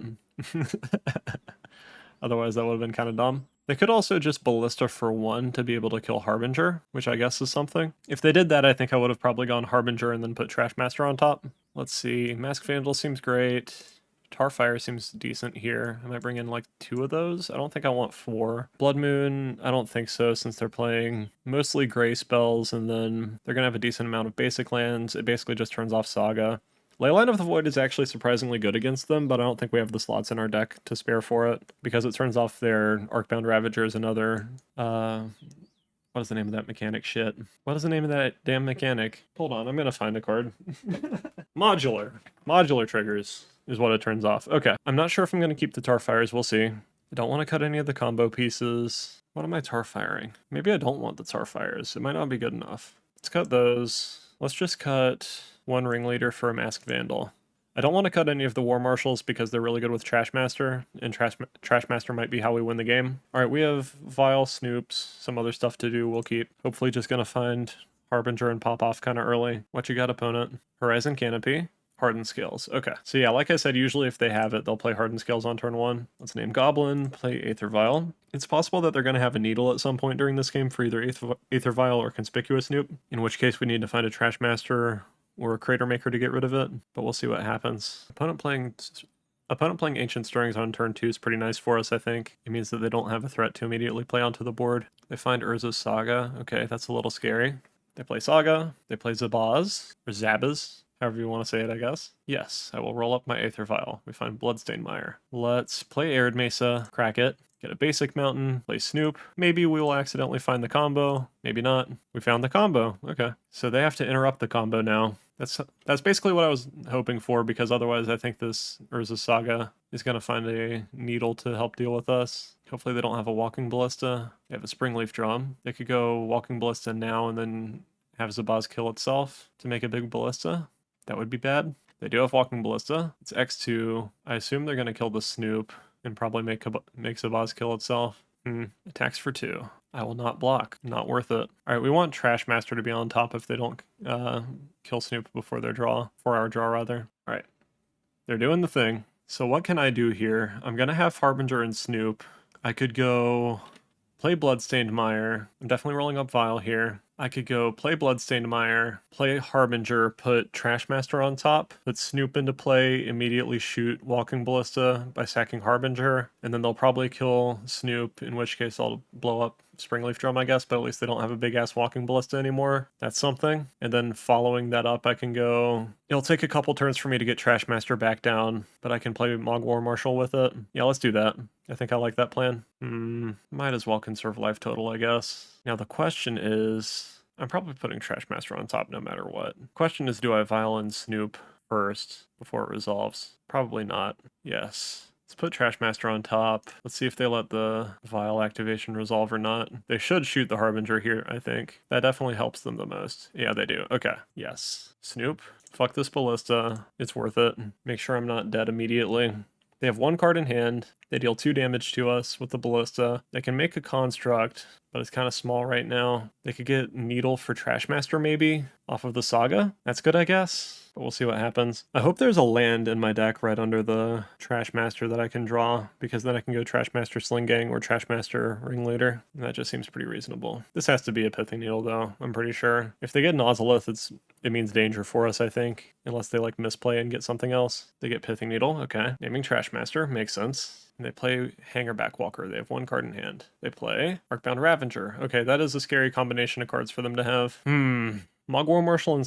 Otherwise that would have been kind of dumb. They could also just Ballista for 1 to be able to kill Harbinger, which I guess is something. If they did that, I think I would have probably gone Harbinger and then put Trash Master on top. Let's see, Mask Vandal seems great. Tarfire seems decent here. I might bring in like 2 of those. I don't think I want 4. Blood Moon, I don't think so, since they're playing mostly gray spells, and then they're going to have a decent amount of basic lands. It basically just turns off Saga. Leyline of the Void is actually surprisingly good against them, but I don't think we have the slots in our deck to spare for it, because it turns off their Arcbound Ravagers and other, what is the name of that mechanic shit? What is the name of that damn mechanic? Hold on, I'm gonna find a card. Modular. Modular triggers is what it turns off. Okay, I'm not sure if I'm gonna keep the Tarfires, we'll see. I don't want to cut any of the combo pieces. What am I Tarfiring? Maybe I don't want the Tarfires. It might not be good enough. Let's cut those. Let's just cut 1 Ringleader for a Masked Vandal. I don't want to cut any of the War Marshals because they're really good with Trashmaster, and Trashmaster might be how we win the game. All right, we have Vile, Snoops, some other stuff to do we'll keep. Hopefully just going to find Harbinger and pop off kind of early. What you got, opponent? Horizon Canopy. Hardened Scales. Okay. So yeah, like I said, usually if they have it, they'll play Hardened Scales on turn 1. Let's name Goblin, play Aether Vial. It's possible that they're going to have a Needle at some point during this game for either Aether Vial or Conspicuous Snoop, in which case we need to find a Trashmaster or a Crater Maker to get rid of it, but we'll see what happens. Opponent playing Ancient Stirrings on turn 2 is pretty nice for us, I think. It means that they don't have a threat to immediately play onto the board. They find Urza's Saga. Okay, that's a little scary. They play Saga. They play Zabaz, or Zabaz, however you want to say it, I guess. Yes, I will roll up my Aether Vial. We find Bloodstained Mire. Let's play Arid Mesa, crack it, get a basic mountain, play Snoop. Maybe we will accidentally find the combo. Maybe not. We found the combo. Okay. So they have to interrupt the combo now. That's basically what I was hoping for, because otherwise I think this Urza Saga is going to find a Needle to help deal with us. Hopefully they don't have a Walking Ballista. They have a Springleaf Drum. They could go Walking Ballista now and then have Zabaz kill itself to make a big Ballista. That would be bad. They do have Walking Ballista. It's X2. I assume they're going to kill the Snoop and probably make Zabaz kill itself. Attacks for 2. I will not block. Not worth it. All right, we want Trashmaster to be on top if they don't kill Snoop before their draw. 4-hour draw, rather. All right. They're doing the thing. So what can I do here? I'm going to have Harbinger and Snoop. I could go play Bloodstained Mire. I'm definitely rolling up Vile here. I could go play Bloodstained Mire, play Harbinger, put Trashmaster on top, put Snoop into play, immediately shoot Walking Ballista by sacking Harbinger, and then they'll probably kill Snoop, in which case I'll blow up Springleaf Drum, I guess, but at least they don't have a big-ass Walking Ballista anymore. That's something. And then following that up, I can go... It'll take a couple turns for me to get Trashmaster back down, but I can play Mog War Marshal with it. Yeah, let's do that. I think I like that plan. Might as well conserve life total, I guess. Now the question is... I'm probably putting Trashmaster on top no matter what. Question is, do I Vile and Snoop first before it resolves? Probably not. Yes. Let's put Trashmaster on top. Let's see if they let the Vile activation resolve or not. They should shoot the Harbinger here, I think. That definitely helps them the most. Yeah, they do. Okay. Yes. Snoop. Fuck this Ballista. It's worth it. Make sure I'm not dead immediately. They have 1 card in hand. They deal 2 damage to us with the Ballista. They can make a Construct, but it's kind of small right now. They could get Needle for Trashmaster maybe off of the Saga. That's good, I guess. But we'll see what happens. I hope there's a land in my deck right under the Trashmaster that I can draw, because then I can go Trashmaster Sling Gang or Trashmaster Ringleader. And that just seems pretty reasonable. This has to be a Pithing Needle though, I'm pretty sure. If they get an Ozolith, it means danger for us, I think. Unless they like misplay and get something else. They get Pithing Needle, okay. Naming Trashmaster, makes sense. And they play Hangerback Walker. They have 1 card in hand. They play Arcbound Ravager. Okay, that is a scary combination of cards for them to have. Mog War Marshal and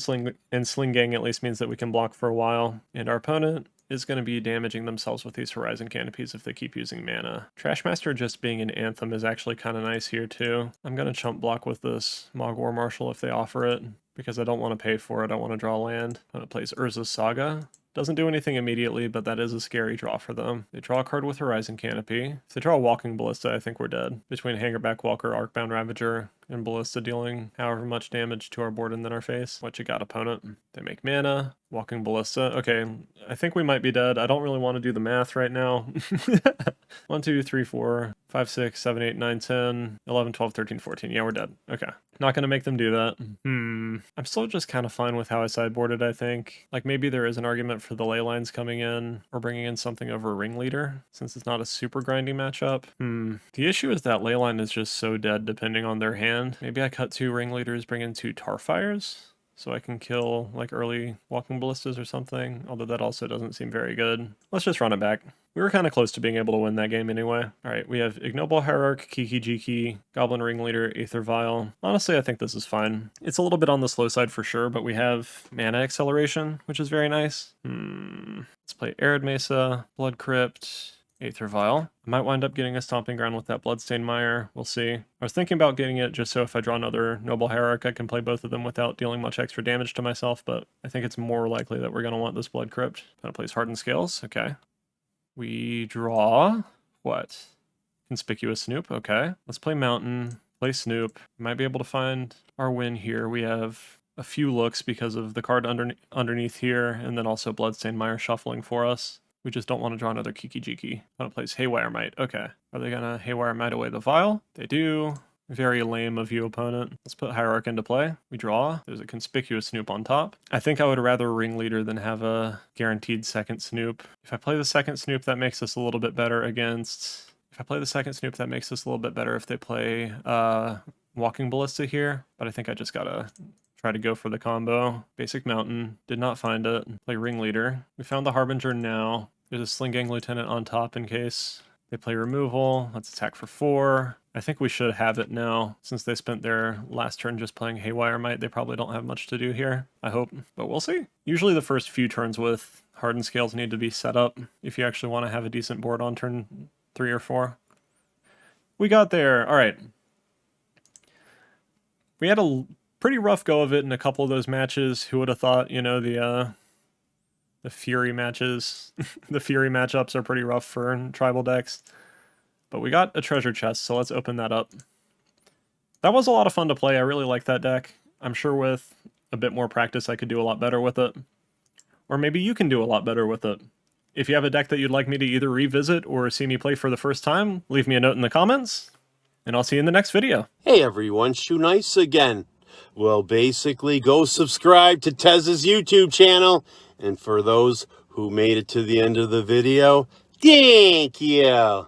Sling Gang at least means that we can block for a while. And our opponent is going to be damaging themselves with these Horizon Canopies if they keep using mana. Trashmaster just being an Anthem is actually kind of nice here too. I'm going to chump block with this Mog War Marshal if they offer it, because I don't want to pay for it. I want to draw land. Opponent plays Urza's Saga. Doesn't do anything immediately, but that is a scary draw for them. They draw a card with Horizon Canopy. If they draw a Walking Ballista, I think we're dead. Between Hangerback Walker, Arcbound Ravager, and Ballista dealing however much damage to our board and then our face. What you got, opponent? They make mana. Walking Ballista. Okay, I think we might be dead. I don't really want to do the math right now. 1, 2, 3, 4, 5, 6, 7, 8, 9, 10, 11, 12, 13, 14. Yeah, we're dead. Okay. Not going to make them do that. I'm still just kind of fine with how I sideboarded, I think. Like, maybe there is an argument for the ley lines coming in or bringing in something over Ringleader, since it's not a super grindy matchup. The issue is that ley line is just so dead depending on their hand. Maybe I cut 2 Ringleaders, bring in 2 Tarfires, so I can kill like early Walking Ballistas or something, although that also doesn't seem very good. Let's just run it back. We were kind of close to being able to win that game anyway. Alright, we have Ignoble Hierarch, Kiki Jiki, Goblin Ringleader, Aether Vial. Honestly, I think this is fine. It's a little bit on the slow side for sure, but we have Mana Acceleration, which is very nice. Let's play Arid Mesa, Blood Crypt, Aether Vial. I might wind up getting a Stomping Ground with that Bloodstained Mire. We'll see. I was thinking about getting it just so if I draw another Noble Hierarch, I can play both of them without dealing much extra damage to myself, but I think it's more likely that we're going to want this Blood Crypt. Gonna place Hardened Scales. Okay. We draw... what? Conspicuous Snoop. Okay. Let's play Mountain. Play Snoop. We might be able to find our win here. We have a few looks because of the card underneath here, and then also Bloodstained Mire shuffling for us. We just don't want to draw another Kiki Jiki. Opponent plays Haywire Might. Okay. Are they gonna Haywire Might away the Vial? They do. Very lame of you, opponent. Let's put Hierarch into play. We draw. There's a conspicuous Snoop on top. I think I would rather Ringleader than have a guaranteed second Snoop. If I play the second Snoop, that makes us a little bit better against... If I play the second Snoop, that makes us a little bit better if they play Walking Ballista here. But I think I just gotta try to go for the combo. Basic Mountain. Did not find it. Play Ringleader. We found the Harbinger now. There's a Sling Gang Lieutenant on top in case they play removal. Let's attack for 4. I think we should have it now. Since they spent their last turn just playing Haywire Might, they probably don't have much to do here, I hope. But we'll see. Usually the first few turns with Hardened Scales need to be set up if you actually want to have a decent board on turn 3 or 4. We got there. All right. We had a pretty rough go of it in a couple of those matches. Who would have thought, you know, the Fury matches, the Fury matchups are pretty rough for tribal decks. But we got a treasure chest, so let's open that up. That was a lot of fun to play. I really like that deck. I'm sure with a bit more practice I could do a lot better with it. Or maybe you can do a lot better with it. If you have a deck that you'd like me to either revisit or see me play for the first time, leave me a note in the comments, and I'll see you in the next video. Hey everyone, Shoe Nice again. Well, basically, go subscribe to Tezzey's YouTube channel. And for those who made it to the end of the video, thank you.